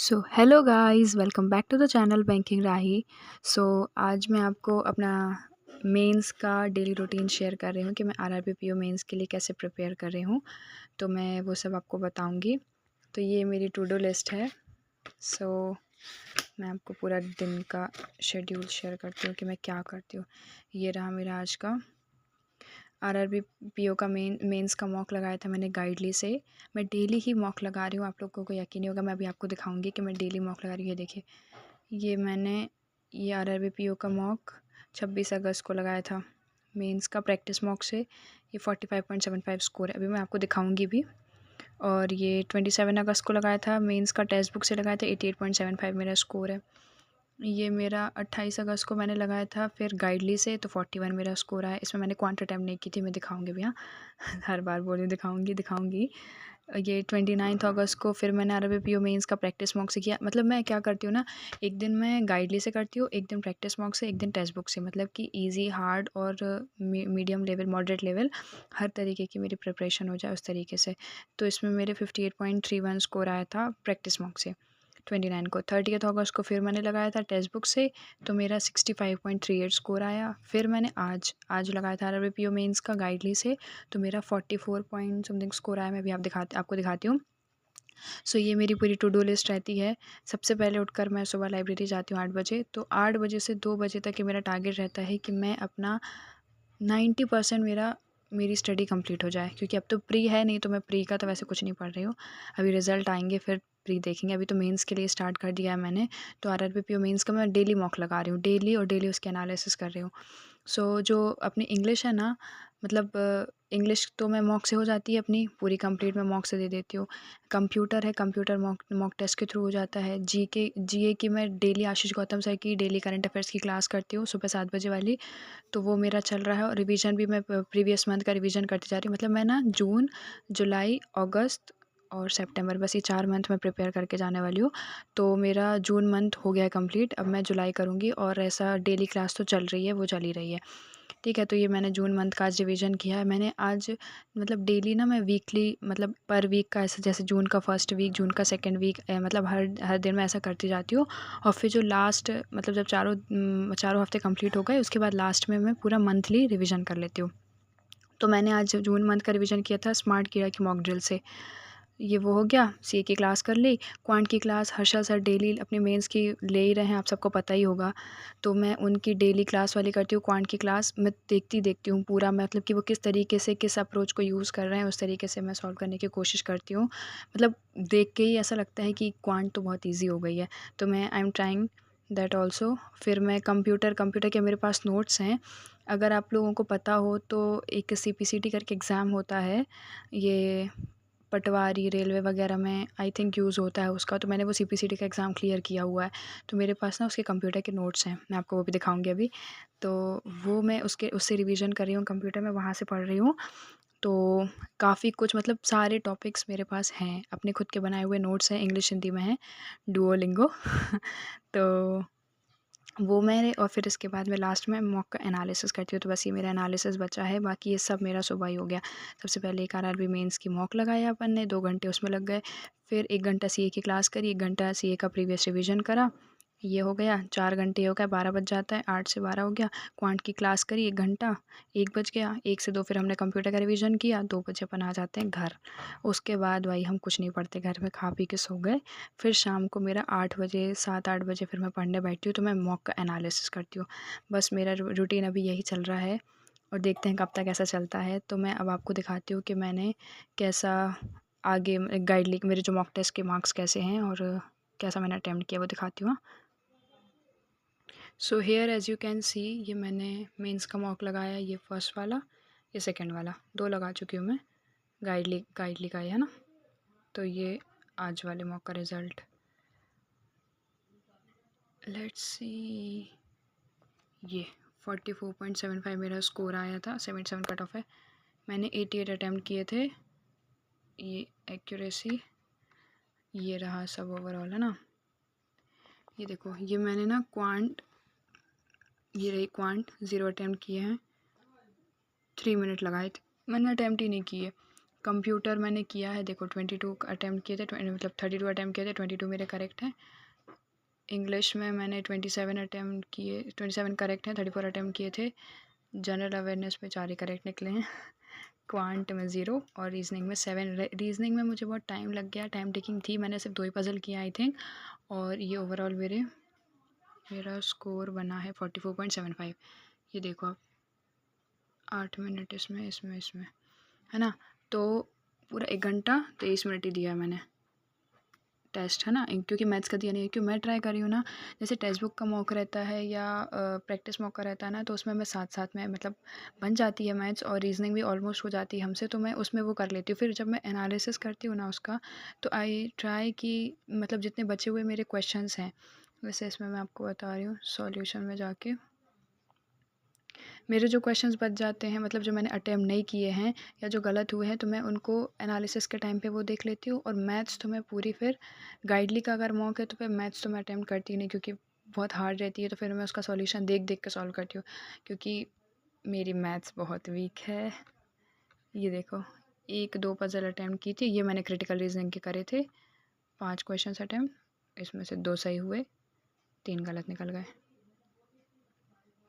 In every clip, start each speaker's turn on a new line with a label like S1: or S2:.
S1: So hello guys, welcome back to the channel banking Rahi. So आज मैं आपको अपना मेंस का डेली रूटीन शेयर कर रही हूँ कि मैं आरआरबी पीओ मेंस के लिए कैसे प्रिपेयर कर रही हूँ। तो मैं वो सब आपको बताऊँगी। तो ये मेरी टू डू लिस्ट है। सो मैं आपको पूरा दिन का शेड्यूल शेयर करती हूँ कि मैं क्या करती हूँ। ये रहा मेरा आज का आरआरबी पीओ का मेंस का मॉक लगाया था मैंने गाइडली से। मैं डेली ही मॉक लगा रही हूँ, आप लोगों को यकीन नहीं होगा। मैं अभी आपको दिखाऊंगी कि मैं डेली मॉक लगा रही हूँ। ये देखिए, ये आरआरबी पीओ का मॉक 26 अगस्त को लगाया था मेंस का प्रैक्टिस मॉक से। ये 45.75 स्कोर है, अभी मैं आपको दिखाऊंगी भी। और ये 27 अगस्त को लगाया था मेंस का टेक्स्ट बुक से लगाया था, 88.75 मेरा स्कोर है। ये मेरा 28 अगस्त को मैंने लगाया था फिर गाइडली से, तो 41 मेरा स्कोर आया। इसमें मैंने क्वांट अटैम्प्ट नहीं की थी, मैं दिखाऊंगी भैया। हर बार बोल रही हूँ दिखाऊंगी। ये 29 अगस्त को फिर मैंने आरआरबी पीओ मेंस का प्रैक्टिस मॉक से किया। मतलब मैं क्या करती हूँ ना, एक दिन मैं गाइडली से करती हूँ, एक दिन प्रैक्टिस मॉक से, एक दिन टेक्स्ट बुक से। मतलब कि इजी, हार्ड और मीडियम लेवल, मॉडरेट लेवल, हर तरीके की मेरी प्रिपरेशन हो जाए उस तरीके से। तो इसमें मेरे 58.31 स्कोर आया था प्रैक्टिस मॉक से 29 को। 30 अगस्त को फिर मैंने लगाया था टेक्स्ट बुक से, तो मेरा 65.38 स्कोर आया। फिर मैंने आज लगाया था आरआरबी पीओ मेंस का गाइडली से, तो मेरा 44 पॉइंट समथिंग स्कोर आया। मैं अभी आपको दिखाती हूँ। सो ये मेरी पूरी टू डू लिस्ट रहती है। सबसे पहले उठकर मैं सुबह लाइब्रेरी जाती हूँ 8 बजे। तो 8 बजे से 2 बजे तक ये मेरा टारगेट रहता है कि मैं अपना 90% मेरी स्टडी कंप्लीट हो जाए, क्योंकि अब तो प्री है, नहीं तो मैं प्री का तो वैसे कुछ नहीं पढ़ रही हूँ। अभी रिज़ल्ट आएंगे फिर प्री देखेंगे। अभी तो मेंस के लिए स्टार्ट कर दिया है मैंने। तो आरआरबी पीओ मेंस का मैं डेली मॉक लगा रही हूँ, डेली, और डेली उसके एनालिसिस कर रही हूँ। सो जो अपनी इंग्लिश है ना, मतलब इंग्लिश तो मैं मॉक से हो जाती है अपनी पूरी कंप्लीट, मैं मॉक से दे देती हूँ। कंप्यूटर है, कंप्यूटर मॉक मॉक टेस्ट के थ्रू हो जाता है। जीए की मैं डेली आशीष गौतम सर की डेली करंट अफेयर्स की क्लास करती हूँ सुबह 7 बजे वाली। तो वो मेरा चल रहा है। और रिवीजन भी मैं प्रीवियस मंथ का रिवीजन करती जा रही हूँ। मतलब मैं ना जून, जुलाई, अगस्त और सितंबर, बस ये 4 मंथ में प्रिपेयर करके जाने वाली हूँ। तो मेरा जून मंथ हो गया है कंप्लीट, अब मैं जुलाई करूँगी। और ऐसा डेली क्लास तो चल रही है, वो चल ही रही है। ठीक है, तो ये मैंने जून मंथ का आज रिवीजन किया है मैंने आज। मतलब डेली ना मैं वीकली, मतलब पर वीक का ऐसा, जैसे जून का फर्स्ट वीक, जून का सेकंड वीक, मतलब हर दिन मैं ऐसा करती जाती हूँ। और फिर जो लास्ट, मतलब जब चारों हफ्ते कंप्लीट हो गए, उसके बाद लास्ट में मैं पूरा मंथली रिवीजन कर लेती हूँ। तो मैंने आज जून मंथ का रिवीजन किया था स्मार्ट कीड़ा की मॉक ड्रिल से। ये वो हो गया। सीए की क्लास कर ली। क्वांट की क्लास हर्षल सर डेली अपने मेंस की ले ही रहे हैं, आप सबको पता ही होगा। तो मैं उनकी डेली क्लास वाली करती हूँ। क्वांट की क्लास मैं देखती हूँ पूरा, मतलब कि वो किस तरीके से, किस अप्रोच को यूज़ कर रहे हैं, उस तरीके से मैं सॉल्व करने की कोशिश करती हूँ। मतलब देख के ही ऐसा लगता है कि क्वांट तो बहुत ईजी हो गई है। तो मैं I am trying that also. फिर मैं कंप्यूटर के मेरे पास नोट्स हैं। अगर आप लोगों को पता हो तो एक सीपीसीटी करके एग्ज़ाम होता है, ये पटवारी रेलवे वगैरह में आई थिंक यूज़ होता है उसका। तो मैंने वो सीपीसीटी का एग्ज़ाम क्लियर किया हुआ है। तो मेरे पास ना उसके कंप्यूटर के नोट्स हैं, मैं आपको वो भी दिखाऊंगी अभी। तो वो मैं उससे रिवीजन कर रही हूँ, कंप्यूटर में वहाँ से पढ़ रही हूँ। तो काफ़ी कुछ, मतलब सारे टॉपिक्स मेरे पास हैं, अपने खुद के बनाए हुए नोट्स हैं, इंग्लिश हिंदी में हैं, डुओलिंगो। तो वो मैंने, और फिर इसके बाद मैं लास्ट में मॉक का एनालिसिस करती हूँ। तो बस ये मेरा एनालिसिस बचा है, बाकी ये सब मेरा सुबह ही हो गया। सबसे पहले एक आरआरबी मेंस की मॉक लगाया अपन ने, 2 घंटे उसमें लग गए। फिर 1 घंटा सीए की क्लास करी, 1 घंटा सीए का प्रीवियस रिवीजन करा। ये हो गया, 4 घंटे हो गया, 12 बज जाता है, 8 से 12 हो गया। क्वांट की क्लास करी 1 घंटा, 1 बज गया। 1 से 2 फिर हमने कंप्यूटर का रिवीजन किया, 2 बजे अपन आ जाते हैं घर। उसके बाद भाई हम कुछ नहीं पढ़ते, घर में खा पी के सो गए। फिर शाम को मेरा 8 बजे, 7-8 बजे फिर मैं पढ़ने बैठती हूँ, तो मैं मॉक का एनालिसिस करती हूँ। बस मेरा रूटीन अभी यही चल रहा है, और देखते हैं कब तक ऐसा चलता है। तो मैं अब आपको दिखाती हूँ कि मैंने कैसा आगे गाइडली मेरे जो मॉक टेस्ट के मार्क्स कैसे हैं और कैसा मैंने अटेम्प्ट किया, वो दिखाती हूँ। So here as you can see, ये मैंने मेंस का मॉक लगाया, ये फर्स्ट वाला, ये सेकंड वाला, 2 लगा चुकी हूँ मैं। गाइडली का ही है ना। तो ये आज वाले मॉक का रिज़ल्ट, लेट्स सी। ये 44.75 मेरा स्कोर आया था, 77 कट ऑफ है। मैंने 88 अटैम्प्ट किए थे। ये एक्यूरेसी, ये रहा सब ओवरऑल, है ना। ये देखो, ये मैंने ना क्वांट, ये रही क्वांट, 0 अटैम्प्ट किए हैं, 3 मिनट लगाए थे, मैंने अटैम्प्ट ही नहीं किए। कंप्यूटर मैंने किया है, देखो 22 अटैम्प्ट किए थे, मतलब 32 अटैम्प्ट किए थे, 22 मेरे करेक्ट हैं। इंग्लिश में मैंने 27 अटैम्प्ट किए, 27 करेक्ट हैं, 34 अटैम्प्ट किए थे। जनरल अवेयरनेस में 4 ही करेक्ट निकले हैं। क्वांट में 0 और रीजनिंग में 7। रीजनिंग में मुझे बहुत टाइम लग गया, टाइम टेकिंग थी, मैंने सिर्फ 2 ही पज़ल किया आई थिंक। और ये ओवरऑल मेरा स्कोर बना है 44.75। ये देखो आप, 8 मिनट इसमें है ना। तो पूरा 1 घंटा 23 मिनट ही दिया मैंने टेस्ट, है ना, क्योंकि मैथ्स का दिया नहीं है। क्योंकि मैं ट्राई कर रही हूँ ना, जैसे टेक्स्ट बुक का मौका रहता है या प्रैक्टिस मौका रहता है ना, तो उसमें मैं साथ साथ में मतलब बन जाती है मैथ्स और रीजनिंग भी ऑलमोस्ट हो जाती है हमसे, तो मैं उसमें वो कर लेती हूँ। फिर जब मैं एनालिसिस करती हूँ ना उसका, तो आई ट्राई कि मतलब जितने बचे हुए मेरे क्वेश्चंस हैं, वैसे इसमें मैं आपको बता रही हूँ सॉल्यूशन में जाके मेरे जो क्वेश्चंस बच जाते हैं, मतलब जो मैंने अटेम्प्ट नहीं किए हैं या जो गलत हुए हैं, तो मैं उनको एनालिसिस के टाइम पे वो देख लेती हूँ। और मैथ्स तो मैं पूरी फिर गाइडली का अगर मौका है तो फिर मैथ्स तो मैं अटेम्प्ट करती नहीं, क्योंकि बहुत हार्ड रहती है, तो फिर मैं उसका सॉल्यूशन देख देख के सॉल्व करती हूँ, क्योंकि मेरी मैथ्स बहुत वीक है। ये देखो, 1-2 पज़ल अटेम्प्ट की थी, ये मैंने क्रिटिकल रीजनिंग के करे थे। 5 क्वेश्चन अटेम्प्ट, इसमें से 2 सही हुए, 3 गलत निकल गए।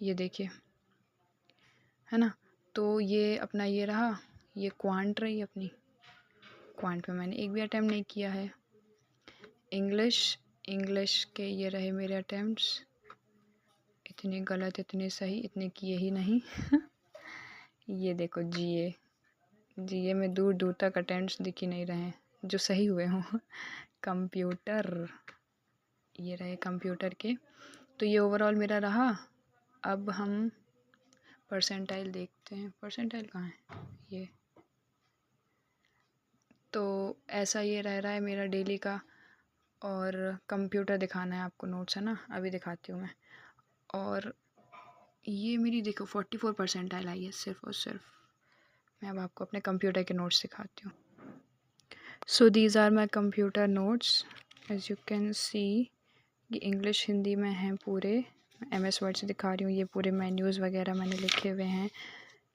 S1: ये देखिए, है ना। तो ये अपना ये रहा, ये क्वांट रही अपनी। क्वांट में मैंने एक भी अटेम्प्ट नहीं किया है। इंग्लिश के ये रहे मेरे अटेम्प्ट्स, इतने गलत इतने सही इतने किए ही नहीं। ये देखो जीए में दूर दूर तक अटेम्प्ट्स दिख ही नहीं रहे हैं जो सही हुए हों। कंप्यूटर, ये रहे कंप्यूटर के। तो ये ओवरऑल मेरा रहा। अब हम परसेंटाइल देखते हैं, परसेंटाइल कहाँ है ये। तो ऐसा ये रह रहा है मेरा डेली का। और कंप्यूटर दिखाना है आपको नोट्स, है ना, अभी दिखाती हूँ मैं। और ये मेरी देखो 44 परसेंटाइल आई है सिर्फ और सिर्फ। मैं अब आपको अपने कंप्यूटर के नोट्स दिखाती हूँ। So these are my computer notes, as you can see. ये इंग्लिश हिंदी में हैं पूरे, MS वर्ड से दिखा रही हूँ। ये पूरे मेन्यूज़ वगैरह मैंने लिखे हुए हैं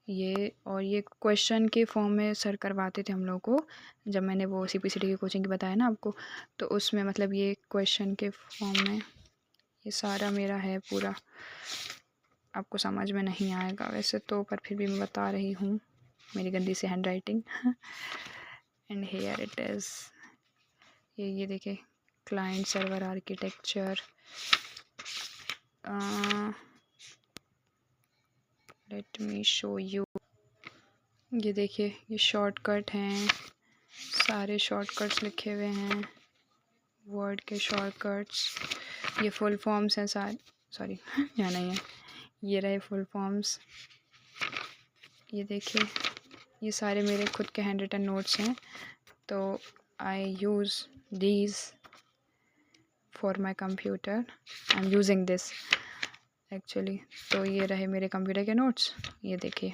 S1: ये। और ये क्वेश्चन के फॉर्म में सर करवाते थे हम लोग को, जब मैंने वो CPCT की कोचिंग की बताया ना आपको, तो उसमें मतलब ये क्वेश्चन के फॉर्म में ये सारा मेरा है पूरा। आपको समझ में नहीं आएगा वैसे तो, पर फिर भी मैं बता रही हूँ, मेरी गंदी सी handwriting. And here it is, ये देखिए, client server architecture, let me show you. ये देखिए, ये शॉर्टकट हैं, सारे शॉर्टकट्स लिखे हुए हैं, वर्ड के शॉर्टकट्स। ये फुल फॉर्म्स हैं सारे, सॉरी यहाँ नहीं है, ये रहे फुल फॉर्म्स। ये देखिए, ये सारे मेरे खुद के हैंड रिटन नोट्स हैं। तो I use these for my computer, I am using this actually. तो ये रहे मेरे कंप्यूटर के नोट्स। ये देखिए,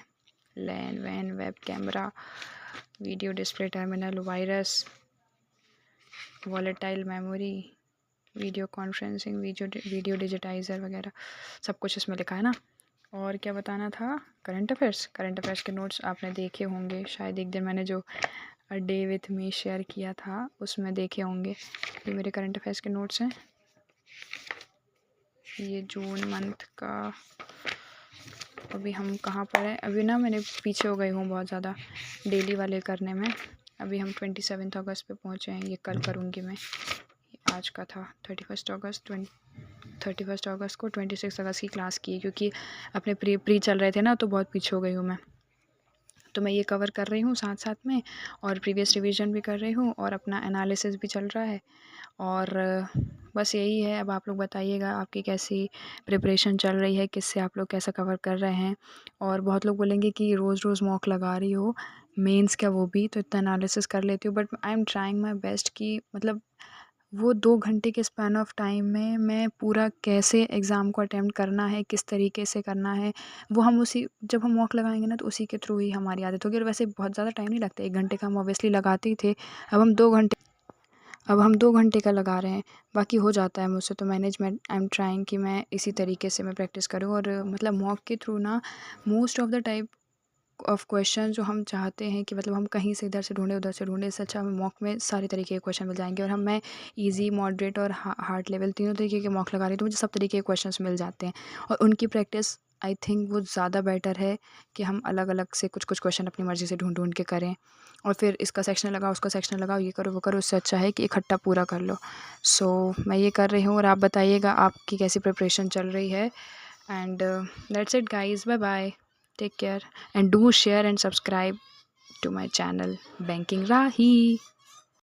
S1: लैन वैन web camera, video display terminal, virus, volatile memory, video conferencing, video digitiser वगैरह सब कुछ इसमें लिखा है ना। और क्या बताना था, करंट अफेयर्स के नोट्स आपने देखे होंगे शायद, एक दिन मैंने जो डे विथ मी शेयर किया था उसमें देखे होंगे। ये मेरे करंट अफेयर्स के नोट्स हैं। ये जून मंथ का, अभी हम कहाँ पर हैं, अभी ना मैंने पीछे हो गई हूँ बहुत ज़्यादा डेली वाले करने में। अभी हम 27 अगस्त पे पहुँचे हैं, ये कल करूँगी मैं। आज का था 31 अगस्त को 26 अगस्त की क्लास की है, क्योंकि अपने प्री चल रहे थे ना, तो बहुत पीछे हो गई हूँ मैं। तो मैं ये कवर कर रही हूँ साथ साथ में, और प्रीवियस रिवीजन भी कर रही हूँ, और अपना एनालिसिस भी चल रहा है। और बस यही है। अब आप लोग बताइएगा आपकी कैसी प्रिपरेशन चल रही है, किससे आप लोग कैसा कवर कर रहे हैं। और बहुत लोग बोलेंगे कि रोज़ रोज़ मॉक लगा रही हो, मेंस क्या वो भी, तो इतना एनालिसिस कर लेती हूँ। But I am trying my best कि मतलब वो 2 घंटे के स्पैन ऑफ टाइम में मैं पूरा कैसे एग्ज़ाम को अटेम्प्ट करना है, किस तरीके से करना है, वो हम उसी जब हम मॉक लगाएंगे ना, तो उसी के थ्रू ही हमारी आदत होगी। और वैसे बहुत ज़्यादा टाइम नहीं लगता, 1 घंटे का हम ऑब्वियसली लगाते ही थे। अब हम 2 घंटे का लगा रहे हैं, बाकी हो जाता है मुझसे तो मैनेजमेंट। आई एम ट्राइंग कि मैं इसी तरीके से मैं प्रैक्टिस करूँ। और मतलब मॉक के थ्रू ना most of the time of question जो हम चाहते हैं कि मतलब हम कहीं से इधर से ढूंढे उधर से ढूंढे, इससे अच्छा हमें मॉक में सारे तरीके के क्वेश्चन मिल जाएंगे। और मैं इजी, मॉडरेट और हार्ड लेवल तीनों तरीके के मॉक लगा रही हूँ, तो मुझे सब तरीके के क्वेश्चन मिल जाते हैं। और उनकी प्रैक्टिस आई थिंक वो ज़्यादा बेटर है कि हम अलग अलग से कुछ कुछ क्वेश्चन अपनी मर्ज़ी से ढूंढ ढूंढ के करें, और फिर इसका सेक्शन लगाओ, उसका सेक्शन लगाओ, ये करो वो करो। उससे अच्छा है कि इकट्ठा पूरा कर लो। सो मैं ये कर रही हूँ, और आप बताइएगा आपकी कैसी प्रिपरेशन चल रही है। And that's it, guys. Bye bye. Take care. And do share and subscribe to my channel, Banking Rahi.